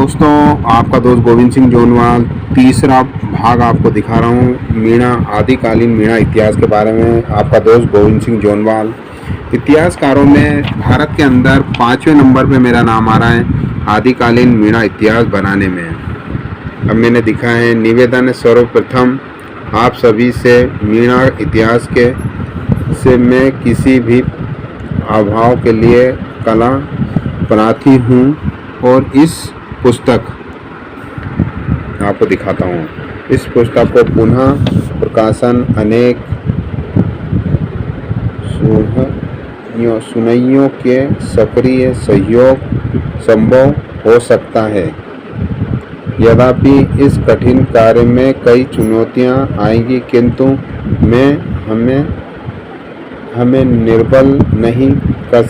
दोस्तों, आपका दोस्त गोविंद सिंह जोनवाल तीसरा भाग आपको दिखा रहा हूँ। मीणा आदिकालीन मीणा इतिहास के बारे में आपका दोस्त गोविंद सिंह जोनवाल। इतिहासकारों में भारत के अंदर 5वें नंबर पे मेरा नाम आ रहा है आदिकालीन मीणा इतिहास बनाने में। अब मैंने दिखा है निवेदन सर्वप्रथम आप सभी से मीणा इतिहास के से मैं किसी भी अभाव के लिए कला प्रार्थी हूँ और इस पुस्तक आपको दिखाता हूँ। इस पुस्तक को पुनः प्रकाशन अनेक सुनइयों के सक्रिय सहयोग संभव हो सकता है। यद्यपि इस कठिन कार्य में कई चुनौतियाँ आएंगी, किंतु मैं हमें निर्बल नहीं कर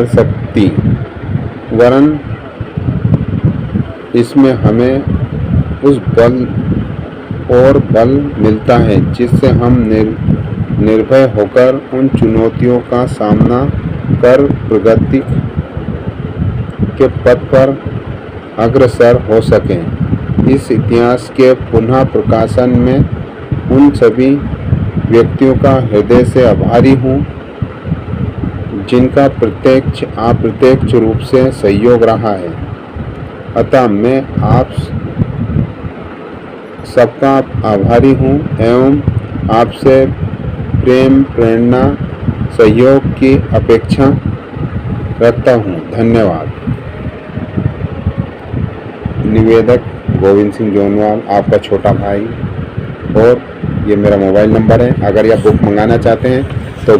सकती वरन इसमें हमें उस बल मिलता है जिससे हम निर्भय होकर उन चुनौतियों का सामना कर प्रगति के पथ पर अग्रसर हो सकें। इस इतिहास के पुनः प्रकाशन में उन सभी व्यक्तियों का हृदय से आभारी हूँ जिनका प्रत्यक्ष अप्रत्यक्ष रूप से सहयोग रहा है। अतः मैं आप सबका आभारी हूँ एवं आपसे प्रेम, प्रेरणा, सहयोग की अपेक्षा रखता हूँ। धन्यवाद। निवेदक गोविंद सिंह जोनवाल, आपका छोटा भाई। और ये मेरा मोबाइल नंबर है। अगर आप बुक मंगाना चाहते हैं तो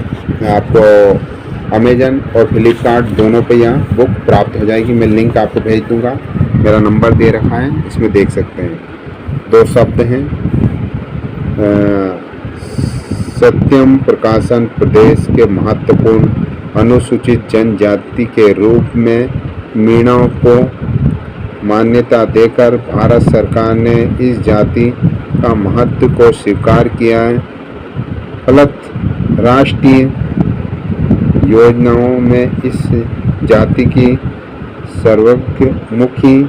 आपको अमेजन और फ्लिपकार्ट दोनों पे यहाँ बुक प्राप्त हो जाएगी। मैं लिंक आपको भेज दूँगा। मेरा नंबर दे रखा है, इसमें देख सकते हैं। 2 शब्द हैं। सत्यम प्रकाशन प्रदेश के महत्वपूर्ण अनुसूचित जनजाति के रूप में मीणा को मान्यता देकर भारत सरकार ने इस जाति का महत्व को स्वीकार किया है। फलत राष्ट्रीय योजनाओं में इस जाति की सर्वमुखी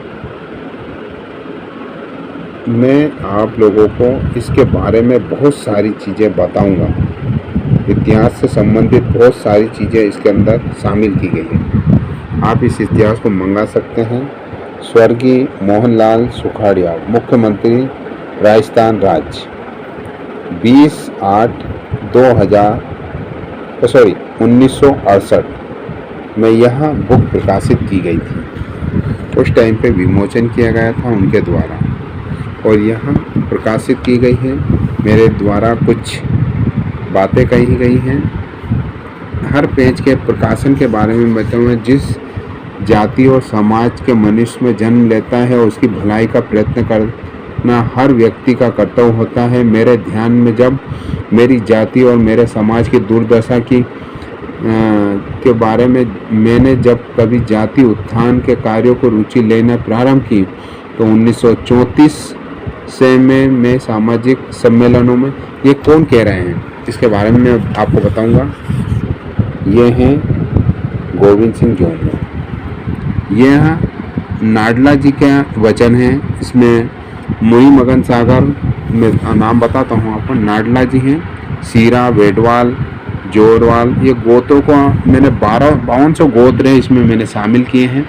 मैं आप लोगों को इसके बारे में बहुत सारी चीज़ें बताऊंगा। इतिहास से संबंधित बहुत सारी चीज़ें इसके अंदर शामिल की गई हैं। आप इस इतिहास को मंगा सकते हैं। स्वर्गीय मोहनलाल सुखाड़िया, मुख्यमंत्री राजस्थान राज्य, 1968 में यह बुक प्रकाशित की गई थी। उस टाइम पे विमोचन किया गया था उनके द्वारा और यहाँ प्रकाशित की गई है। मेरे द्वारा कुछ बातें कही गई हैं। हर पेज के प्रकाशन के बारे में बताऊँगा। जिस जाति और समाज के मनुष्य में जन्म लेता है उसकी भलाई का प्रयत्न करना हर व्यक्ति का कर्तव्य होता है। मेरे ध्यान में जब मेरी जाति और मेरे समाज की दुर्दशा के बारे में मैंने जब कभी जाति उत्थान के कार्यों को रुचि लेना प्रारंभ की तो 1934 से मैं सामाजिक सम्मेलनों में ये कौन कह रहे हैं इसके बारे में मैं आपको बताऊंगा। ये हैं गोविंद सिंह जोनवाल। यह नाडला जी का वचन है। इसमें मुई मगन सागर में नाम बताता हूँ आपको। नाडला जी हैं, सीरा, वेडवाल, जोरवाल, ये गोत्रों को मैंने 5200 गोत्र हैं इसमें मैंने शामिल किए हैं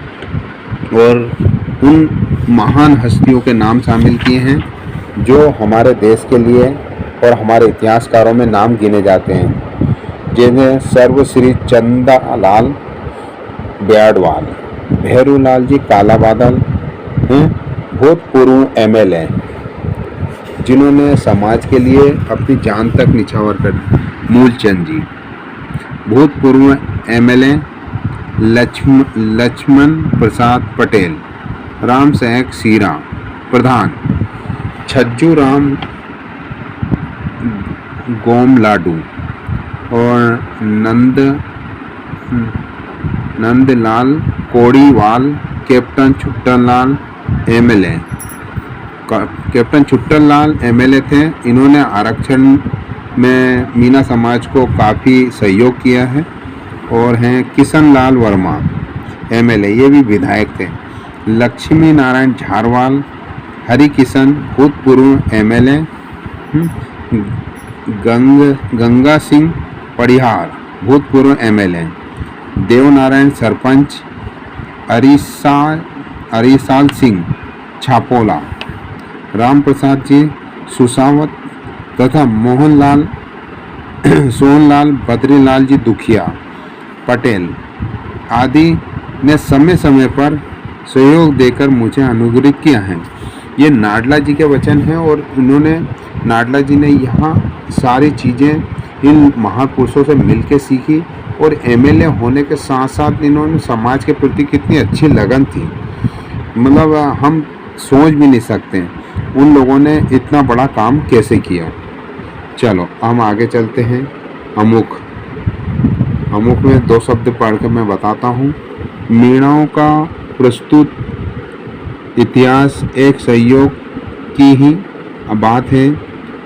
और उन महान हस्तियों के नाम शामिल किए हैं जो हमारे देश के लिए और हमारे इतिहासकारों में नाम गिने जाते हैं, जिन्हें सर्वश्री चंदालाल ब्याडवाल, भैरूलाल जी काला बादल हैं, भूतपूर्व MLA जिन्होंने समाज के लिए अपनी जान तक निछावर कर दी। मूलचंद जी, भूतपूर्व MLA लक्ष्मण प्रसाद पटेल, राम सहक सीरा प्रधान, छज्जू राम गोमलाडू और Nandlal Kodiwal, captain Chhuttanlal MLA। Captain Chhuttanlal MLA थे। इन्होंने आरक्षण में मीना समाज को काफ़ी सहयोग किया है। और हैं किशन लाल वर्मा MLA, ये भी विधायक थे। लक्ष्मी नारायण झारवाल, हरि किशन भूतपूर्व MLA, गंगा सिंह परिहार भूतपूर्व MLA, देवनारायण सरपंच, अरिसाल सिंह छापोला, राम प्रसाद जी सुसावत तथा सोहनलाल बद्रीलाल जी दुखिया पटेल आदि ने समय समय पर सहयोग देकर मुझे अनुग्रहित किया है। ये नाडला जी के वचन हैं और उन्होंने नाडला जी ने यहाँ सारी चीज़ें इन महापुरुषों से मिलकर सीखी और MLA होने के साथ साथ इन्होंने समाज के प्रति कितनी अच्छी लगन थी, मतलब हम सोच भी नहीं सकते उन लोगों ने इतना बड़ा काम कैसे किया। चलो हम आगे चलते हैं। अमुक में 2 शब्द पढ़ कर मैं बताता हूँ। मीणाओं का प्रस्तुत इतिहास एक सहयोग की ही बात है।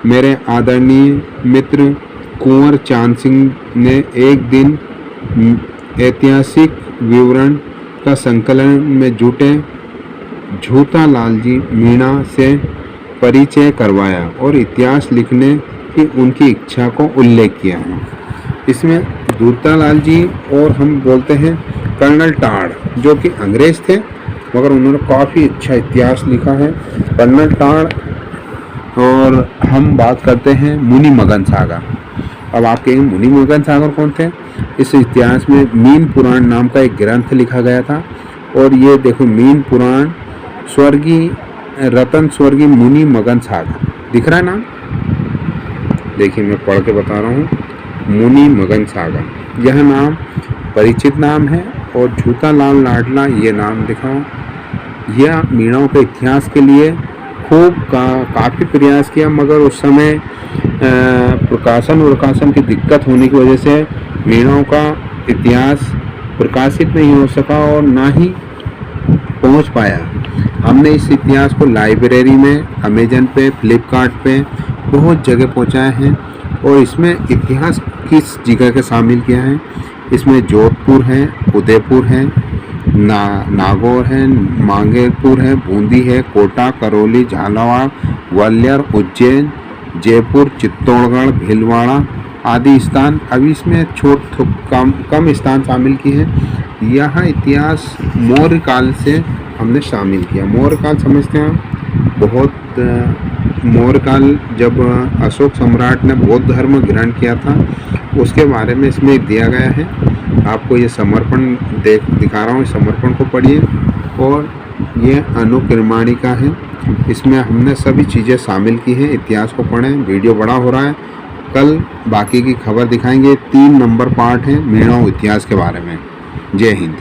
मेरे आदरणीय मित्र कुंवर चांद सिंह ने एक दिन ऐतिहासिक विवरण का संकलन में जुटे झूठा लाल जी मीणा से परिचय करवाया और इतिहास लिखने की उनकी इच्छा को उल्लेख किया है। इसमें झूठा लाल जी और हम बोलते हैं कर्नल टाड़, जो कि अंग्रेज थे मगर उन्होंने काफ़ी अच्छा इतिहास लिखा है, कर्नल टाड़। और हम बात करते हैं मुनि मगन सागर। अब आप कहेंगे मुनि मगन सागर कौन थे? इस इतिहास में मीन पुराण नाम का एक ग्रंथ लिखा गया था और ये देखो मीन पुराण स्वर्गीय रतन स्वर्गीय मुनि मगन सागर दिख रहा है नाम। देखिए मैं पढ़ के बता रहा हूँ, मुनि मगन सागर यह नाम परिचित नाम है और झूठा लाल लाडला ये नाम दिखाओ। यह मीणाओं के इतिहास के लिए खूब काफ़ी प्रयास किया मगर उस समय प्रकाशन की दिक्कत होने की वजह से मीणाओं का इतिहास प्रकाशित नहीं हो सका और ना ही पहुंच पाया। हमने इस इतिहास को लाइब्रेरी में, अमेजन पे, फ्लिपकार्ट पे बहुत जगह पहुंचाए हैं और इसमें इतिहास किस जगह के शामिल किया है। इसमें जोधपुर है, उदयपुर है, नागौर है, मांगेरपुर है, बूंदी है, कोटा, करौली, झालावाड़, ग्वालियर, उज्जैन, जयपुर, चित्तौड़गढ़, भीलवाड़ा आदि स्थान अभी इसमें कम स्थान शामिल किए हैं। यह इतिहास मौर्य काल से हमने शामिल किया। मौर्य काल समझते हैं बहुत मौर्य काल जब अशोक सम्राट ने बौद्ध धर्म ग्रहण किया था उसके बारे में इसमें दिया गया है। आपको ये समर्पण दिखा रहा हूँ, समर्पण को पढ़िए और ये अनुक्रमणिका है, इसमें हमने सभी चीज़ें शामिल की हैं। इतिहास को पढ़ें। वीडियो बड़ा हो रहा है, कल बाकी की खबर दिखाएंगे। 3 नंबर पार्ट है मीणाओं इतिहास के बारे में। जय हिंद।